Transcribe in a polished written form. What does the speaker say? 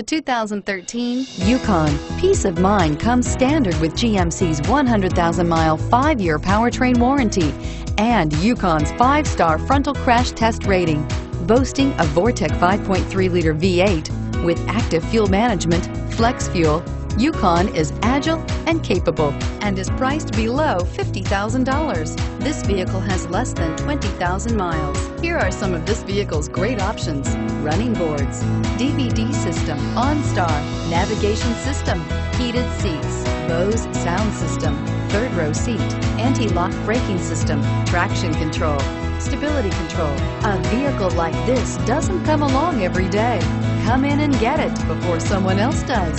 The 2013 Yukon. Peace of mind comes standard with GMC's 100,000-mile, 5-year powertrain warranty and Yukon's 5-star frontal crash test rating. Boasting a Vortec 5.3-liter V8 with active fuel management, flex fuel, Yukon is agile and capable and is priced below $50,000. This vehicle has less than 20,000 miles. Here are some of this vehicle's great options: running boards, DVD system, OnStar, navigation system, heated seats, Bose sound system, third row seat, anti-lock braking system, traction control, stability control. A vehicle like this doesn't come along every day. Come in and get it before someone else does.